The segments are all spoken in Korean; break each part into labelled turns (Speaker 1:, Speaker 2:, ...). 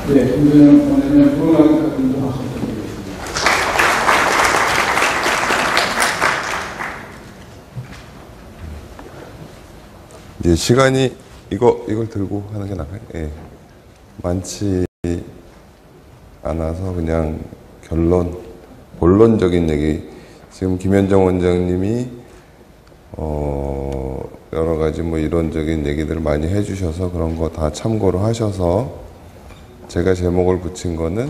Speaker 1: 네, 김준영 원장님 불어나는 작품도 박수 부탁드리겠습니다.
Speaker 2: 이제 시간이 이걸 들고 하는 게 나아요. 예. 많지 않아서 그냥 본론적인 얘기. 지금 김현정 원장님이 여러 가지 뭐 이론적인 얘기들을 많이 해주셔서 그런 거 다 참고를 하셔서 제가 제목을 붙인 거는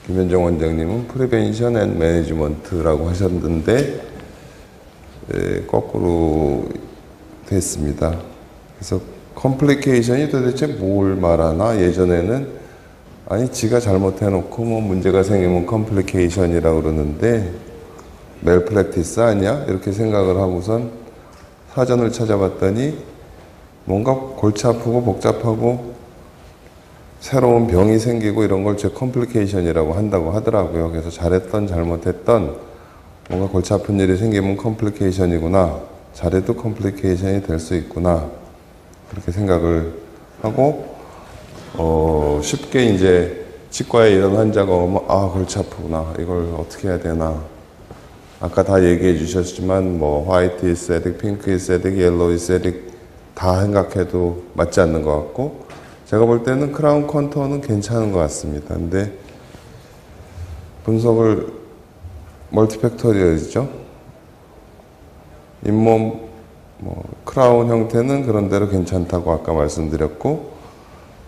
Speaker 2: 김현정 원장님은 프리벤션 앤 매니지먼트라고 하셨는데 거꾸로 됐습니다. 그래서 컴플리케이션이 도대체 뭘 말하나. 예전에는 아니 지가 잘못해놓고 뭐 문제가 생기면 컴플리케이션이라고 그러는데 멜프랙티스 아니야? 이렇게 생각을 하고선 사전을 찾아봤더니 뭔가 골치 아프고 복잡하고 새로운 병이 생기고 이런 걸 제 컴플리케이션이라고 한다고 하더라고요. 그래서 잘했던 잘못했던 뭔가 골치 아픈 일이 생기면 컴플리케이션이구나. 잘해도 컴플리케이션이 될 수 있구나. 그렇게 생각을 하고 쉽게 이제 치과에 이런 환자가 오면 아 골치 아프구나. 이걸 어떻게 해야 되나. 아까 다 얘기해 주셨지만 뭐 화이트 이세딕, 핑크 이세딕, 옐로우 이세딕 다 생각해도 맞지 않는 것 같고 제가 볼 때는 크라운 컨투어는 괜찮은 것 같습니다. 근데 분석을 멀티팩토리얼이죠. 잇몸 크라운 형태는 그런 대로 괜찮다고 아까 말씀드렸고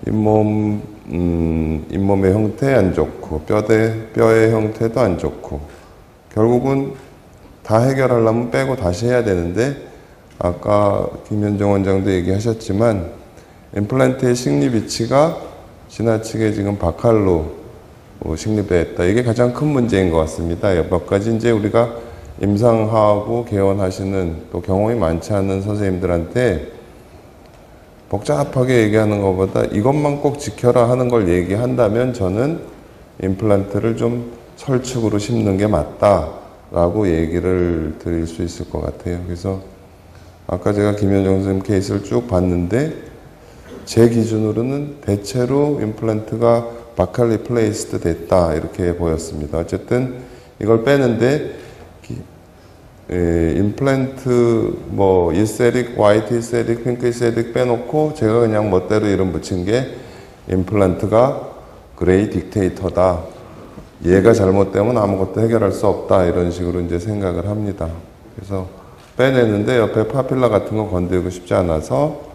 Speaker 2: 잇몸의 형태 안 좋고 뼈의 형태도 안 좋고 결국은 다 해결하려면 빼고 다시 해야 되는데 아까 김현정 원장도 얘기하셨지만 임플란트의 식립 위치가 지나치게 지금 바칼로 식립했다. 이게 가장 큰 문제인 것 같습니다. 몇 가지 이제 우리가 임상하고 개원하시는 또 경험이 많지 않은 선생님들한테 복잡하게 얘기하는 것보다 이것만 꼭 지켜라 하는 걸 얘기한다면 저는 임플란트를 좀 설축으로 심는 게 맞다라고 얘기를 드릴 수 있을 것 같아요. 그래서 아까 제가 김현정 선생님 케이스를 쭉 봤는데 제 기준으로는 대체로 임플란트가 바칼 리플레이스드 됐다 이렇게 보였습니다. 어쨌든 이걸 빼는데 임플란트 뭐 이세딕, 화이트 이세딕, 핑크 이세딕 빼놓고 제가 그냥 멋대로 이름 붙인 게 임플란트가 그레이 딕테이터다. 얘가 잘못되면 아무것도 해결할 수 없다. 이런 식으로 이제 생각을 합니다. 그래서 빼내는데 옆에 파필라 같은 거 건드리고 싶지 않아서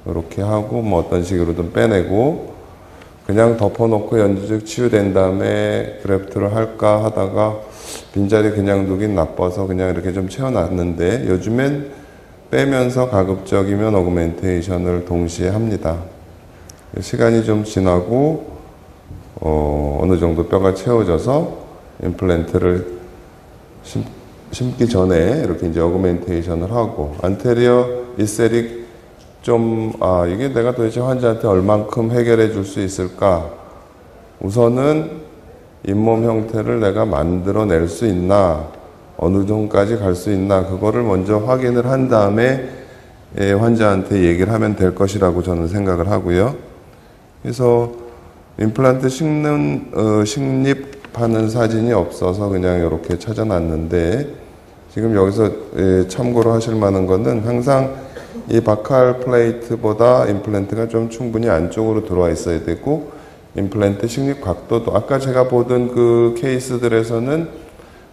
Speaker 2: 이렇게 하고 뭐 어떤 식으로든 빼내고 그냥 덮어놓고 연주적 치유된 다음에 그래프트를 할까 하다가 빈자리 그냥 두긴 나빠서 그냥 이렇게 좀 채워놨는데 요즘엔 빼면서 가급적이면 어그멘테이션을 동시에 합니다. 시간이 좀 지나고 어느 정도 뼈가 채워져서 임플란트를 심기 전에 이렇게 이제 어그멘테이션을 하고 안테리어 이세릭 좀 이게 내가 도대체 환자한테 얼만큼 해결해 줄 수 있을까? 우선은 잇몸 형태를 내가 만들어낼 수 있나? 어느 정도까지 갈 수 있나? 그거를 먼저 확인을 한 다음에 환자한테 얘기를 하면 될 것이라고 저는 생각을 하고요. 그래서 임플란트 식립하는 사진이 없어서 그냥 이렇게 찾아놨는데 지금 여기서 참고로 하실 만한 거는 항상 이 바칼 플레이트보다 임플란트가 좀 충분히 안쪽으로 들어와 있어야 되고 임플란트 식립 각도도 아까 제가 보던 그 케이스들에서는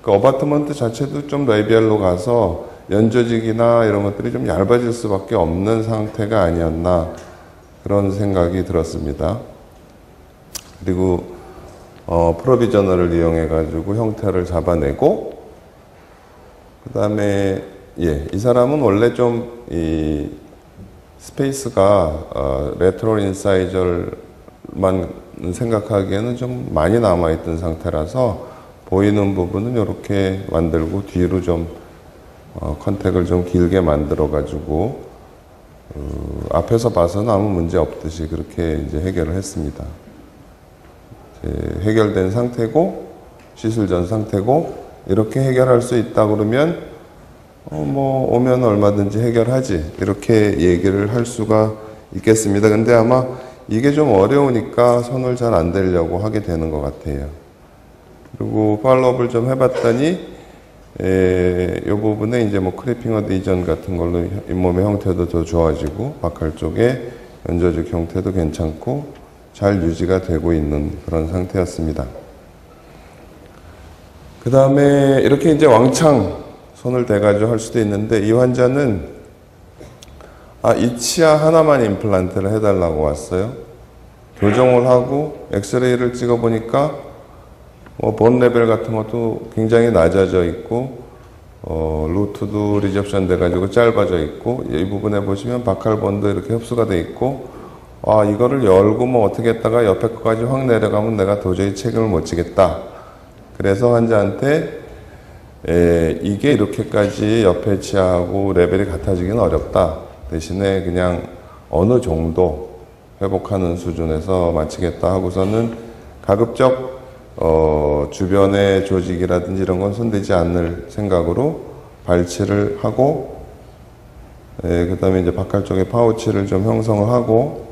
Speaker 2: 그 어바트먼트 자체도 좀 레비알로 가서 연조직이나 이런 것들이 좀 얇아질 수밖에 없는 상태가 아니었나 그런 생각이 들었습니다. 그리고 프로비저널을 이용해 가지고 형태를 잡아내고 그 다음에 이 사람은 원래 좀 이 스페이스가 레트럴 인사이저만 생각하기에는 좀 많이 남아있던 상태라서 보이는 부분은 이렇게 만들고 뒤로 좀 컨택을 좀 길게 만들어 가지고 앞에서 봐서는 아무 문제 없듯이 그렇게 이제 해결을 했습니다. 해결된 상태고 시술 전 상태고 이렇게 해결할 수 있다 그러면 뭐 오면 얼마든지 해결하지 이렇게 얘기를 할 수가 있겠습니다. 근데 아마 이게 좀 어려우니까 손을 잘 안 대려고 하게 되는 것 같아요. 그리고 팔로업을 좀 해봤더니 이 부분에 이제 뭐 크리핑 어디전 같은 걸로 잇몸의 형태도 더 좋아지고 바칼 쪽에 연조직 형태도 괜찮고 잘 유지가 되고 있는 그런 상태였습니다. 그 다음에 이렇게 이제 왕창 손을 대가지고 할 수도 있는데 이 환자는 이 치아 하나만 임플란트를 해달라고 왔어요. 교정을 하고 엑스레이를 찍어보니까 본 레벨 같은 것도 굉장히 낮아져 있고 루트도 리접션 돼가지고 짧아져 있고 이 부분에 보시면 바칼본도 이렇게 흡수가 돼 있고 이거를 열고 뭐 어떻게 했다가 옆에 거까지 확 내려가면 내가 도저히 책임을 못 지겠다. 그래서 환자한테 이게 이렇게까지 옆에 치아하고 레벨이 같아지기는 어렵다. 대신에 그냥 어느 정도 회복하는 수준에서 마치겠다 하고서는 가급적 주변의 조직이라든지 이런 건 손대지 않을 생각으로 발치를 하고, 그 다음에 이제 바칼 쪽에 파우치를 좀 형성을 하고,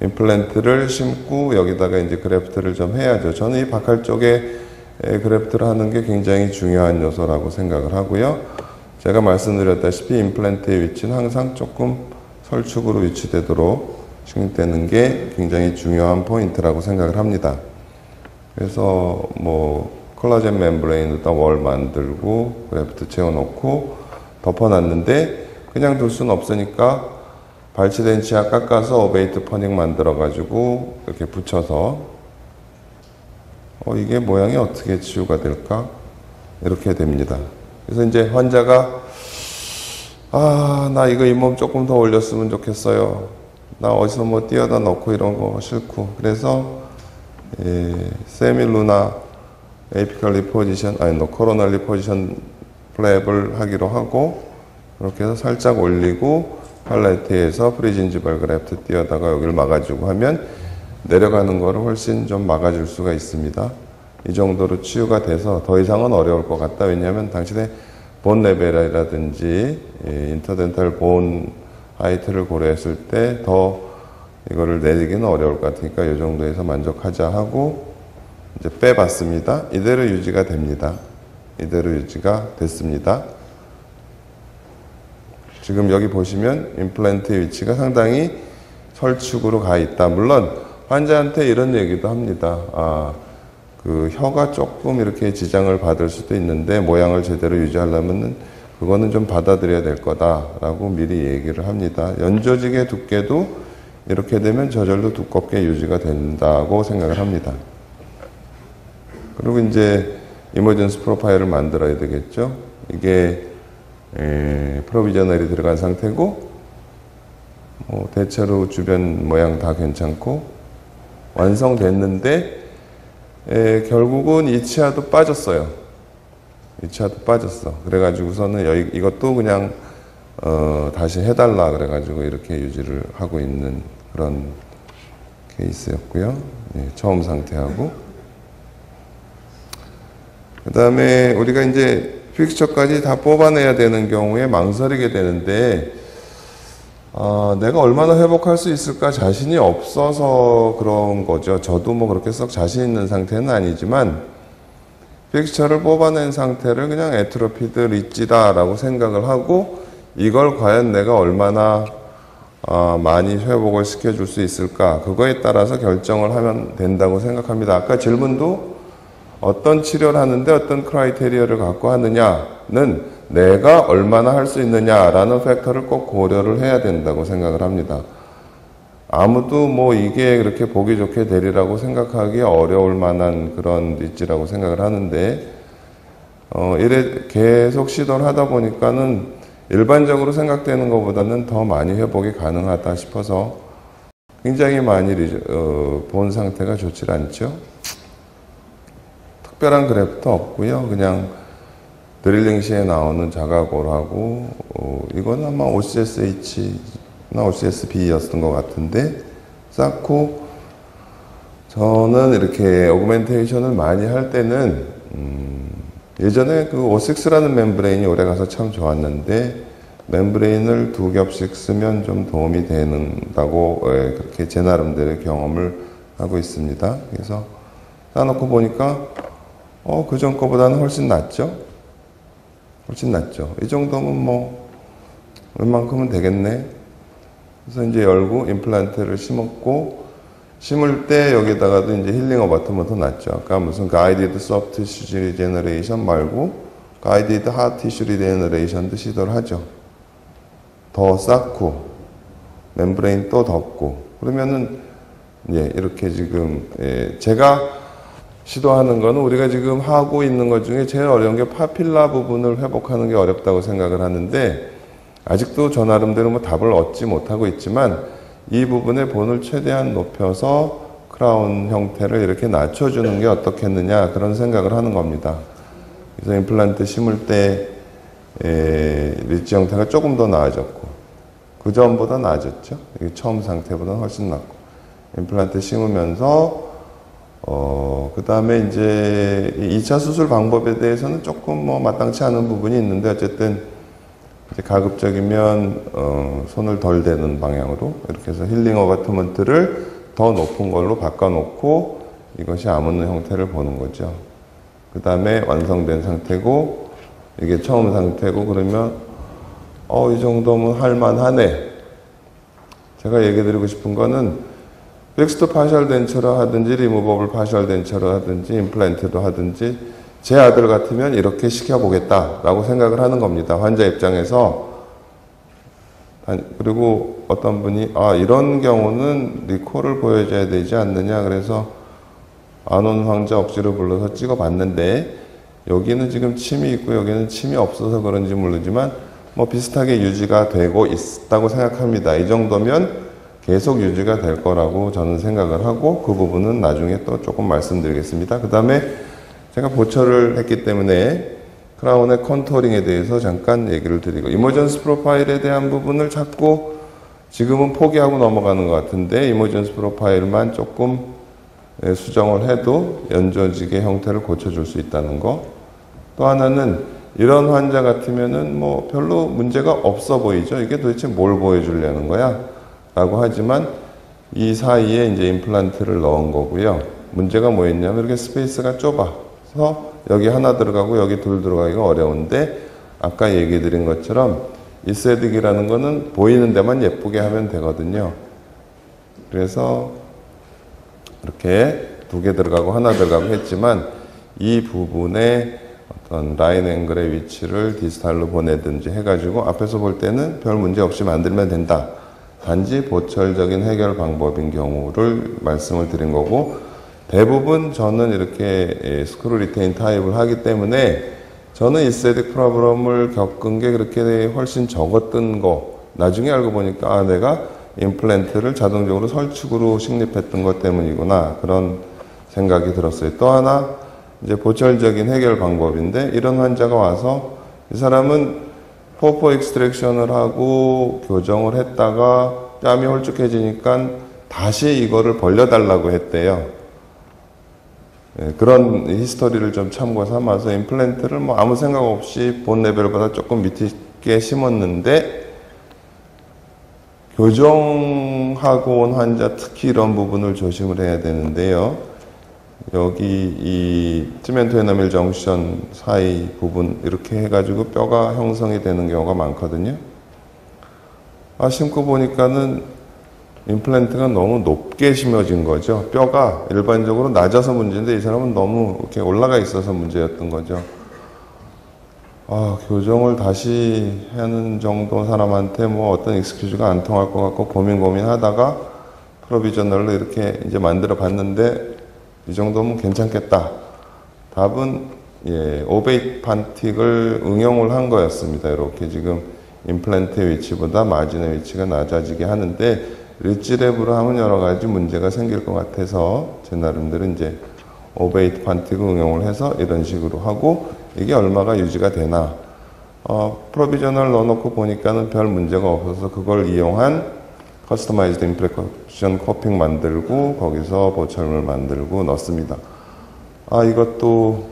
Speaker 2: 임플란트를 심고 여기다가 이제 그래프트를 좀 해야죠. 저는 이 바칼 쪽에 그래프트를 하는 게 굉장히 중요한 요소라고 생각을 하고요. 제가 말씀드렸다시피 임플란트의 위치는 항상 조금 설축으로 위치되도록 식립되는 게 굉장히 중요한 포인트라고 생각을 합니다. 그래서 뭐 콜라겐 멤브레인에다 월 만들고 그래프트 채워놓고 덮어놨는데 그냥 둘 수는 없으니까 발치된 치아 깎아서 어베이트 퍼닝 만들어가지고 이렇게 붙여서 이게 모양이 어떻게 치유가 될까? 이렇게 됩니다. 그래서 이제 환자가 나 이거 잇몸 조금 더 올렸으면 좋겠어요. 나 어디서 뭐 띄어다 넣고 이런 거 싫고. 그래서 세밀루나 에이피컬 리포지션, 코로널 리포지션 플랩을 하기로 하고 이렇게 해서 살짝 올리고 팔레트에서 프리진지발 그래프트 띄어다가 여기를 막아주고 하면 내려가는 거를 훨씬 좀 막아줄 수가 있습니다. 이 정도로 치유가 돼서 더 이상은 어려울 것 같다. 왜냐하면 당신의 본 레벨이라든지 인터덴탈 본 하이트를 고려했을 때 더 이거를 내리기는 어려울 것 같으니까 이 정도에서 만족하자 하고 이제 빼봤습니다. 이대로 유지가 됩니다. 이대로 유지가 됐습니다. 지금 여기 보시면 임플란트의 위치가 상당히 설축으로 가 있다. 물론 환자한테 이런 얘기도 합니다. 그 혀가 조금 이렇게 지장을 받을 수도 있는데 모양을 제대로 유지하려면은 그거는 좀 받아들여야 될 거다라고 미리 얘기를 합니다. 연조직의 두께도 이렇게 되면 저절로 두껍게 유지가 된다고 생각을 합니다. 그리고 이제 이머전스 프로파일을 만들어야 되겠죠. 이게 프로비저널이 들어간 상태고 대체로 주변 모양 다 괜찮고 완성됐는데 결국은 이 치아도 빠졌어요. 이 치아도 빠졌어. 그래가지고서는 이것도 그냥 다시 해달라 그래가지고 이렇게 유지를 하고 있는 그런 케이스였고요. 처음 상태하고 그 다음에 우리가 이제 픽스처까지 다 뽑아내야 되는 경우에 망설이게 되는데 내가 얼마나 회복할 수 있을까 자신이 없어서 그런 거죠. 저도 뭐 그렇게 썩 자신 있는 상태는 아니지만 픽스처를 뽑아낸 상태를 그냥 애트로피드 리지다라고 생각을 하고 이걸 과연 내가 얼마나 많이 회복을 시켜줄 수 있을까 그거에 따라서 결정을 하면 된다고 생각합니다. 아까 질문도 어떤 치료를 하는데 어떤 크라이테리어를 갖고 하느냐는 내가 얼마나 할 수 있느냐라는 팩터를 꼭 고려를 해야 된다고 생각을 합니다. 아무도 뭐 이게 그렇게 보기 좋게 되리라고 생각하기 어려울 만한 그런 리지라고 생각을 하는데 이래 계속 시도를 하다 보니까는 일반적으로 생각되는 것보다는 더 많이 회복이 가능하다 싶어서 굉장히 많이 본 상태가 좋질 않죠. 특별한 그래프도 없고요. 그냥 드릴링 시에 나오는 자가골하고 이거는 아마 OCSH나 OCSB였던 것 같은데 쌓고 저는 이렇게 오그멘테이션을 많이 할 때는 예전에 그 O6라는 멤브레인이 오래 가서 참 좋았는데 멤브레인을 2겹씩 쓰면 좀 도움이 된다고 그렇게 제 나름대로의 경험을 하고 있습니다. 그래서 쌓아놓고 보니까 그전 거보다는 훨씬 낫죠? 훨씬 낫죠. 이 정도면 뭐 웬만큼은 되겠네. 그래서 이제 열고 임플란트를 심었고, 심을 때 여기다가도 이제 힐링 어바트먼트 놨죠. 아까 무슨 가이디드 소프트 티슈 리제너레이션 말고 가이디드 하트 티슈 리제너레이션도 시도를 하죠. 더 쌓고 멤브레인 또 덮고 그러면은 이렇게 지금 제가 시도하는 거는 우리가 지금 하고 있는 것 중에 제일 어려운 게 파필라 부분을 회복하는 게 어렵다고 생각을 하는데, 아직도 저 나름대로 뭐 답을 얻지 못하고 있지만 이 부분의 본을 최대한 높여서 크라운 형태를 이렇게 낮춰주는 게 어떻겠느냐, 그런 생각을 하는 겁니다. 그래서 임플란트 심을 때 리치 형태가 조금 더 나아졌고 그 전보다 나아졌죠. 이게 처음 상태보다 훨씬 낫고, 임플란트 심으면서 그 다음에 이제 2차 수술 방법에 대해서는 조금 뭐 마땅치 않은 부분이 있는데, 어쨌든 이제 가급적이면 손을 덜 대는 방향으로 이렇게 해서 힐링 어바트먼트를 더 높은 걸로 바꿔놓고 이것이 아무는 형태를 보는 거죠. 그 다음에 완성된 상태고 이게 처음 상태고, 그러면 이 정도면 할만하네. 제가 얘기 드리고 싶은 거는 픽스드 파셜 덴처를 하든지 리무버블 파셜 덴처를 하든지 임플란트도 하든지 제 아들 같으면 이렇게 시켜보겠다라고 생각을 하는 겁니다. 환자 입장에서. 그리고 어떤 분이 이런 경우는 리콜을 보여줘야 되지 않느냐, 그래서 안 온 환자 억지로 불러서 찍어봤는데 여기는 지금 침이 있고 여기는 침이 없어서 그런지 모르지만 뭐 비슷하게 유지가 되고 있다고 생각합니다. 이 정도면 계속 유지가 될 거라고 저는 생각을 하고, 그 부분은 나중에 또 조금 말씀드리겠습니다. 그 다음에 제가 보철을 했기 때문에 크라운의 컨투어링에 대해서 잠깐 얘기를 드리고, 이머전스 프로파일에 대한 부분을 자꾸 지금은 포기하고 넘어가는 것 같은데, 이머전스 프로파일만 조금 수정을 해도 연조직의 형태를 고쳐줄 수 있다는 거. 또 하나는 이런 환자 같으면은 뭐 별로 문제가 없어 보이죠. 이게 도대체 뭘 보여주려는 거야? 라고 하지만 이 사이에 이제 임플란트를 넣은 거고요. 문제가 뭐였냐면 이렇게 스페이스가 좁아서 여기 하나 들어가고 여기 둘 들어가기가 어려운데, 아까 얘기 드린 것처럼 이세딕이라는 거는 보이는 데만 예쁘게 하면 되거든요. 그래서 이렇게 2개 들어가고 하나 들어가고 했지만 이 부분에 어떤 라인 앵글의 위치를 디스탈로 보내든지 해가지고 앞에서 볼 때는 별 문제 없이 만들면 된다. 단지 보철적인 해결 방법인 경우를 말씀을 드린 거고, 대부분 저는 이렇게 스크루 리테인 타입을 하기 때문에 저는 이세딕 프로브럼을 겪은 게 그렇게 훨씬 적었던 거, 나중에 알고 보니까 내가 임플란트를 자동적으로 설축으로 식립했던 것 때문이구나, 그런 생각이 들었어요. 또 하나 이제 보철적인 해결 방법인데, 이런 환자가 와서 이 사람은 포포 익스트랙션을 하고 교정을 했다가 뺨이 홀쭉해지니까 다시 이거를 벌려달라고 했대요. 그런 히스토리를 좀 참고 삼아서 임플란트를 뭐 아무 생각 없이 본 레벨보다 조금 밑에 심었는데, 교정하고 온 환자 특히 이런 부분을 조심을 해야 되는데요. 여기 이 시멘트 에나멜 정션 사이 부분 이렇게 해가지고 뼈가 형성이 되는 경우가 많거든요. 심고 보니까는 임플란트가 너무 높게 심어진 거죠. 뼈가 일반적으로 낮아서 문제인데 이 사람은 너무 이렇게 올라가 있어서 문제였던 거죠. 교정을 다시 하는 정도 사람한테 뭐 어떤 익스큐즈가 안 통할 것 같고 고민하다가 프로비저널로 이렇게 이제 만들어 봤는데 이 정도면 괜찮겠다. 답은 오베이트 판틱을 응용을 한 거였습니다. 이렇게 지금 임플란트의 위치보다 마진의 위치가 낮아지게 하는데, 리치랩으로 하면 여러 가지 문제가 생길 것 같아서 제 나름대로 이제 오베이트 판틱을 응용을 해서 이런 식으로 하고, 이게 얼마가 유지가 되나. 프로비저널 넣어놓고 보니까는 별 문제가 없어서 그걸 이용한 커스터마이즈드 임플렉션 코핑 만들고 거기서 보철을 만들고 넣습니다. 이것도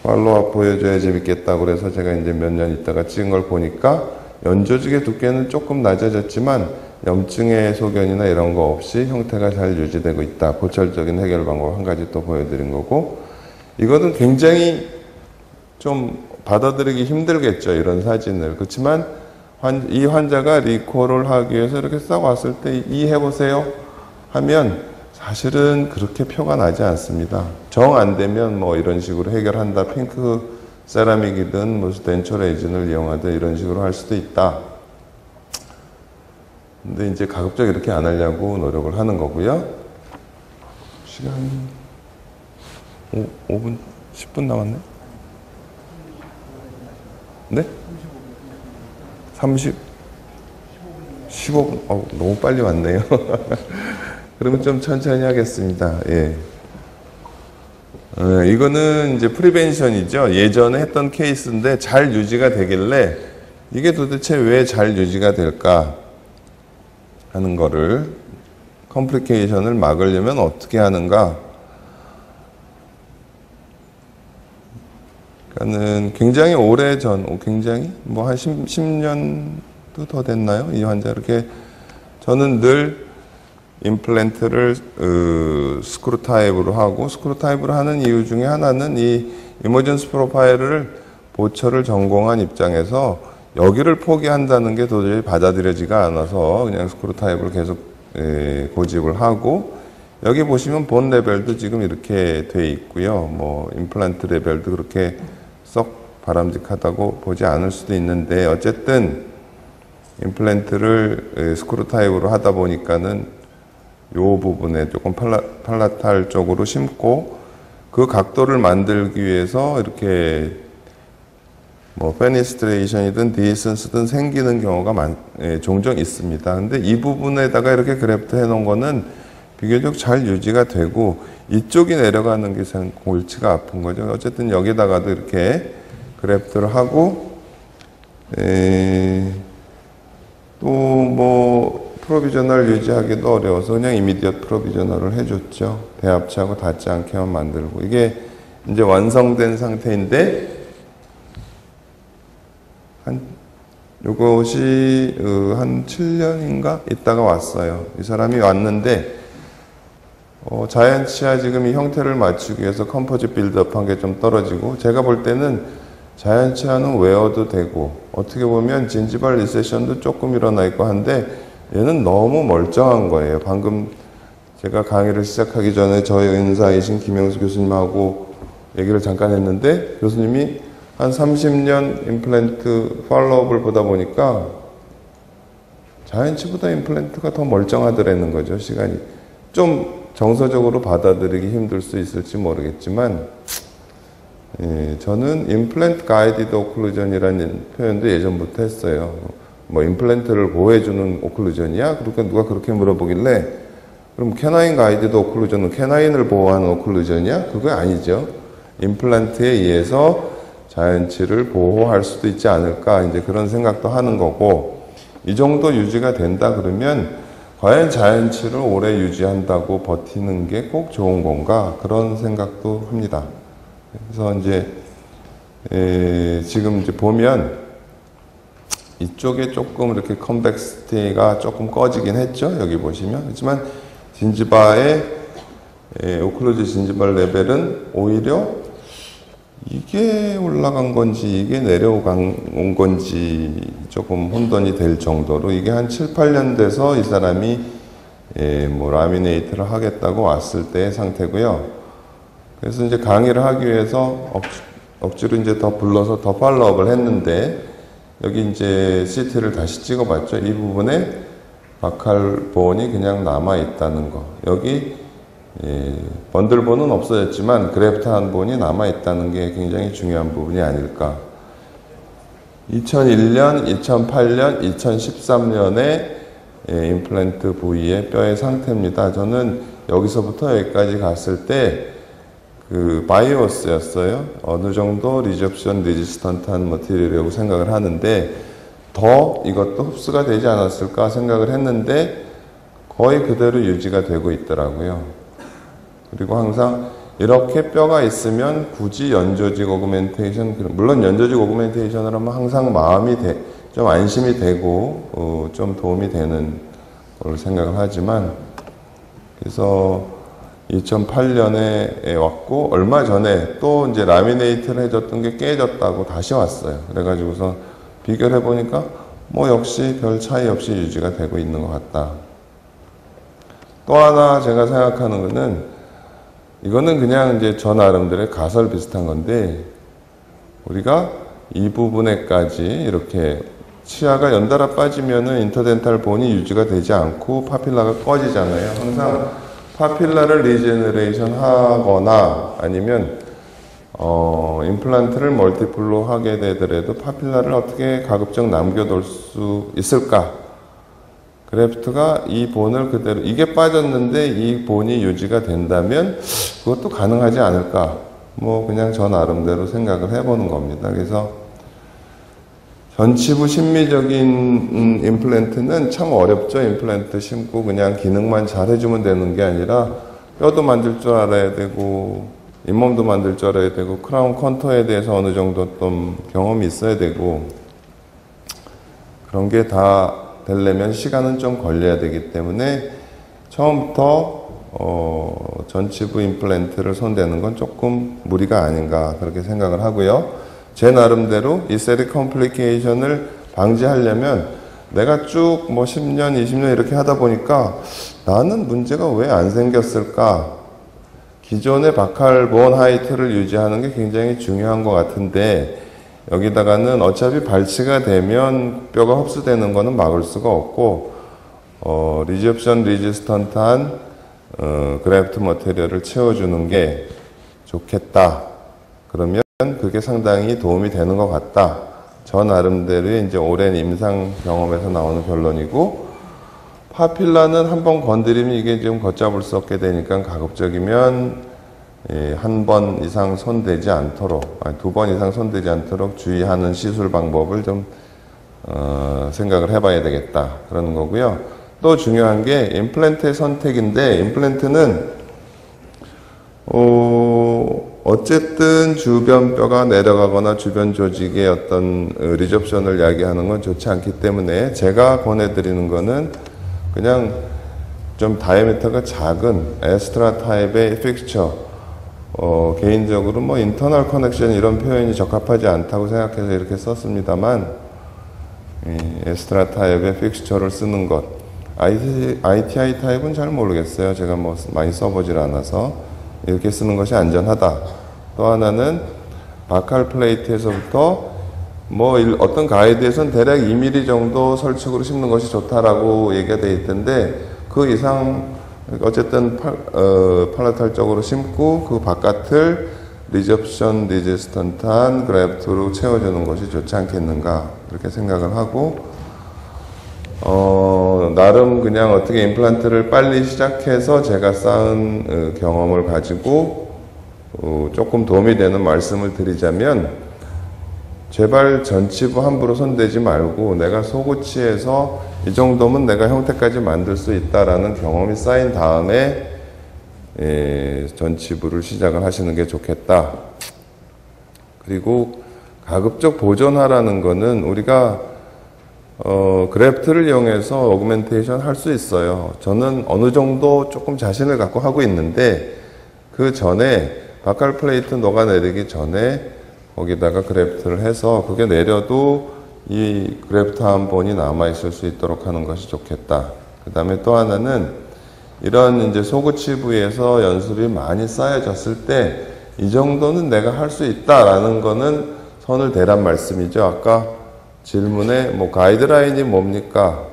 Speaker 2: 팔로우업 보여줘야 재밌겠다 그래서 제가 이제 몇 년 있다가 찍은 걸 보니까 연조직의 두께는 조금 낮아졌지만 염증의 소견이나 이런 거 없이 형태가 잘 유지되고 있다. 보철적인 해결 방법 한 가지 또 보여드린 거고, 이거는 굉장히 좀 받아들이기 힘들겠죠, 이런 사진을. 그렇지만 이 환자가 리콜을 하기 위해서 이렇게 싹 왔을 때 이해해보세요 하면 사실은 그렇게 표가 나지 않습니다. 정 안 되면 뭐 이런 식으로 해결한다. 핑크 세라믹이든 무슨 덴처 레진을 이용하든 이런 식으로 할 수도 있다. 근데 이제 가급적 이렇게 안 하려고 노력을 하는 거고요. 시간이 5분, 10분 남았네? 네? 15분. 너무 빨리 왔네요. 그러면 좀 천천히 하겠습니다. 예. 이거는 이제 프리벤션이죠. 예전에 했던 케이스인데 잘 유지가 되길래 이게 도대체 왜 잘 유지가 될까 하는 거를, 컴플리케이션을 막으려면 어떻게 하는가. 그러니까는 굉장히 오래전, 굉장히 뭐 한 10년도 더 됐나요? 이 환자 이렇게 저는 늘 임플란트를 스크루 타입으로 하고, 스크루 타입으로 하는 이유 중에 하나는 이 이머전스 프로파일을 보철을 전공한 입장에서 여기를 포기한다는 게 도저히 받아들여지가 않아서 그냥 스크루 타입을 계속 고집을 하고, 여기 보시면 본 레벨도 지금 이렇게 돼 있고요. 뭐 임플란트 레벨도 그렇게 썩 바람직하다고 보지 않을 수도 있는데, 어쨌든 임플란트를 스크루 타입으로 하다 보니까는 요 부분에 조금 팔라탈 쪽으로 심고, 그 각도를 만들기 위해서 이렇게 뭐 페니스트레이션이든 디스턴스든 생기는 경우가 종종 있습니다. 근데 이 부분에다가 이렇게 그래프트 해놓은 거는 비교적 잘 유지가 되고, 이쪽이 내려가는 게 골치가 아픈 거죠. 어쨌든 여기다가도 이렇게 그래프트를 하고, 또 뭐 프로비저널 유지하기도 어려워서 그냥 이미디엇 프로비저널을 해줬죠. 대합치하고 닿지 않게만 만들고. 이게 이제 완성된 상태인데, 요것이 한 7년인가 있다가 왔어요. 이 사람이 왔는데 자이언치아 지금 이 형태를 맞추기 위해서 컴포짓 빌드업한 게 좀 떨어지고, 제가 볼 때는 자이언치아는 외워도 되고, 어떻게 보면 진지발 리세션도 조금 일어나 있고 한데, 얘는 너무 멀쩡한 거예요. 방금 제가 강의를 시작하기 전에 저희 은사이신 김영수 교수님하고 얘기를 잠깐 했는데, 교수님이 한 30년 임플란트 팔로업을 보다 보니까 자이언치보다 임플란트가 더 멀쩡하더라는 거죠. 시간이 좀 정서적으로 받아들이기 힘들 수 있을지 모르겠지만, 저는 임플란트 가이디드 오클루전이라는 표현도 예전부터 했어요. 뭐 임플란트를 보호해주는 오클루전이야? 그러니까 누가 그렇게 물어보길래, 그럼 캐나인 가이디드 오클루전은 캐나인을 보호하는 오클루전이야? 그거 아니죠. 임플란트에 의해서 자이언치를 보호할 수도 있지 않을까, 이제 그런 생각도 하는 거고, 이 정도 유지가 된다 그러면 과연 자이언치를 오래 유지한다고 버티는 게 꼭 좋은 건가, 그런 생각도 합니다. 그래서 이제 지금 이제 보면 이쪽에 조금 이렇게 컨벡시티가 조금 꺼지긴 했죠. 여기 보시면. 하지만 진지바의 오클루즈 진지발 레벨은 오히려 이게 올라간 건지 이게 내려온 건지 조금 혼돈이 될 정도로, 이게 한 7, 8년 돼서 이 사람이 뭐 라미네이트를 하겠다고 왔을 때의 상태고요. 그래서 이제 강의를 하기 위해서 억지로 이제 더 불러서 더 팔로업을 했는데, 여기 이제 CT를 다시 찍어봤죠. 이 부분에 바칼본이 그냥 남아 있다는 거. 여기 번들본은 없어졌지만 그래프트한 본이 남아 있다는 게 굉장히 중요한 부분이 아닐까. 2001년, 2008년, 2013년에 임플란트 부위의 뼈의 상태입니다. 저는 여기서부터 여기까지 갔을 때 그 바이오스였어요. 어느 정도 리접션 레지스턴트한 머티리얼이라고 생각을 하는데, 더 이것도 흡수가 되지 않았을까 생각을 했는데 거의 그대로 유지가 되고 있더라고요. 그리고 항상 이렇게 뼈가 있으면 굳이 연조직 오그멘테이션, 물론 연조직 오그멘테이션을 하면 항상 마음이 좀 안심이 되고 좀 도움이 되는 걸 생각을 하지만, 그래서 2008년에 왔고 얼마 전에 또 이제 라미네이트를 해줬던 게 깨졌다고 다시 왔어요. 그래가지고서 비교를 해보니까 뭐 역시 별 차이 없이 유지가 되고 있는 것 같다. 또 하나 제가 생각하는 거는, 이거는 그냥 이제 저 나름대로의 가설 비슷한 건데, 우리가 이 부분에까지 이렇게 치아가 연달아 빠지면은 인터덴탈 본이 유지가 되지 않고 파필라가 꺼지잖아요. 항상 파필라를 리제너레이션 하거나 아니면 임플란트를 멀티플로 하게 되더라도 파필라를 어떻게 가급적 남겨둘 수 있을까? 그래프트가 이 본을 그대로, 이게 빠졌는데 이 본이 유지가 된다면 그것도 가능하지 않을까? 뭐 그냥 저 나름대로 생각을 해보는 겁니다. 그래서 전치부 심미적인 임플란트는 참 어렵죠. 임플란트 심고 그냥 기능만 잘 해주면 되는 게 아니라 뼈도 만들 줄 알아야 되고 잇몸도 만들 줄 알아야 되고 크라운 컨터에 대해서 어느 정도 좀 경험이 있어야 되고, 그런 게 다 되려면 시간은 좀 걸려야 되기 때문에 처음부터 전치부 임플란트를 손대는 건 조금 무리가 아닌가 그렇게 생각을 하고요. 제 나름대로 이 세리 컴플리케이션을 방지하려면 내가 쭉 뭐 10년, 20년 이렇게 하다 보니까 나는 문제가 왜 안 생겼을까? 기존의 바칼 본 하이트를 유지하는 게 굉장히 중요한 것 같은데, 여기다가는 어차피 발치가 되면 뼈가 흡수되는 거는 막을 수가 없고, 리접션 리지스턴트한 그래프트 머테리얼을 채워주는 게 좋겠다. 그러면 그게 상당히 도움이 되는 것 같다. 저 나름대로의 이제 오랜 임상 경험에서 나오는 결론이고, 파필라는 한번 건드리면 이게 좀 걷잡을 수 없게 되니까 가급적이면 한 번 이상 손대지 않도록, 2번 이상 손대지 않도록 주의하는 시술 방법을 좀 생각을 해봐야 되겠다 그러는 거고요. 또 중요한 게 임플란트의 선택인데, 임플란트는 어쨌든 주변 뼈가 내려가거나 주변 조직의 어떤 리접션을 야기하는 건 좋지 않기 때문에 제가 권해드리는 거는 그냥 좀 다이아미터가 작은 에스트라 타입의 픽스처, 개인적으로 뭐 인터널 커넥션 이런 표현이 적합하지 않다고 생각해서 이렇게 썼습니다만, 에스트라 타입의 픽스처를 쓰는 것, ITI 타입은 잘 모르겠어요. 제가 뭐 많이 써보질 않아서. 이렇게 쓰는 것이 안전하다. 또 하나는 바칼 플레이트에서부터 뭐 어떤 가이드에서는 대략 2mm 정도 설축으로 심는 것이 좋다라고 얘기가 돼 있던데, 그 이상 어쨌든 팔라탈 쪽으로 심고 그 바깥을 리접션 리지스턴트한 그래프트로 채워주는 것이 좋지 않겠는가 그렇게 생각을 하고, 나름 그냥 어떻게 임플란트를 빨리 시작해서 제가 쌓은 경험을 가지고 조금 도움이 되는 말씀을 드리자면, 제발 전치부 함부로 손대지 말고 내가 소구치에서 이 정도면 내가 형태까지 만들 수 있다라는 경험이 쌓인 다음에 전치부를 시작을 하시는 게 좋겠다. 그리고 가급적 보존하라는 거는 우리가 그래프트를 이용해서 어그멘테이션 할 수 있어요. 저는 어느 정도 조금 자신을 갖고 하고 있는데, 그 전에 바칼 플레이트 녹아내리기 전에 거기다가 그래프트를 해서 그게 내려도 이 그래프트 한 본이 남아있을 수 있도록 하는 것이 좋겠다. 그 다음에 또 하나는 이런 이제 소구치 부위에서 연습이 많이 쌓여졌을 때 이 정도는 내가 할 수 있다라는 거는 선을 대란 말씀이죠. 아까 질문에 뭐 가이드라인이 뭡니까?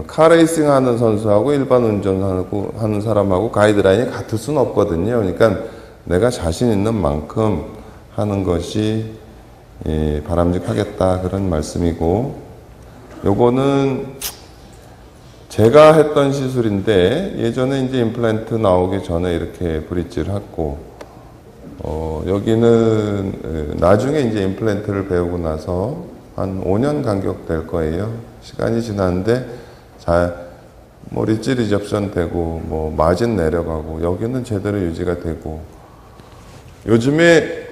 Speaker 2: 카레이싱 하는 선수하고 일반 운전하고 하는 사람하고 가이드라인이 같을 수는 없거든요. 그러니까 내가 자신 있는 만큼 하는 것이 바람직하겠다 그런 말씀이고, 요거는 제가 했던 시술인데 예전에 이제 임플란트 나오기 전에 이렇게 브릿지를 했고, 여기는 나중에 이제 임플란트를 배우고 나서 한 5년 간격 될 거예요. 시간이 지났는데 뭐 리지 리접션 되고 뭐 마진 내려가고 여기는 제대로 유지가 되고, 요즘에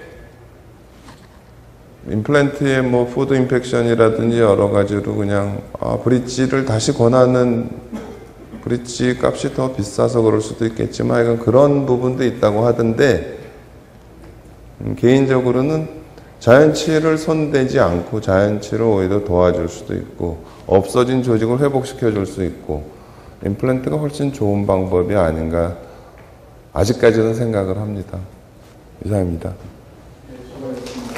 Speaker 2: 임플란트에 뭐 푸드 인펙션이라든지 여러 가지로 그냥 브릿지를 다시 권하는 브릿지 값이 더 비싸서 그럴 수도 있겠지만 하여간 그런 부분도 있다고 하던데 개인적으로는 자연치를 손대지 않고 자연치를 오히려 도와줄 수도 있고 없어진 조직을 회복시켜 줄 수 있고 임플란트가 훨씬 좋은 방법이 아닌가 아직까지는 생각을 합니다. 이상입니다.
Speaker 1: 네, 수고하셨습니다.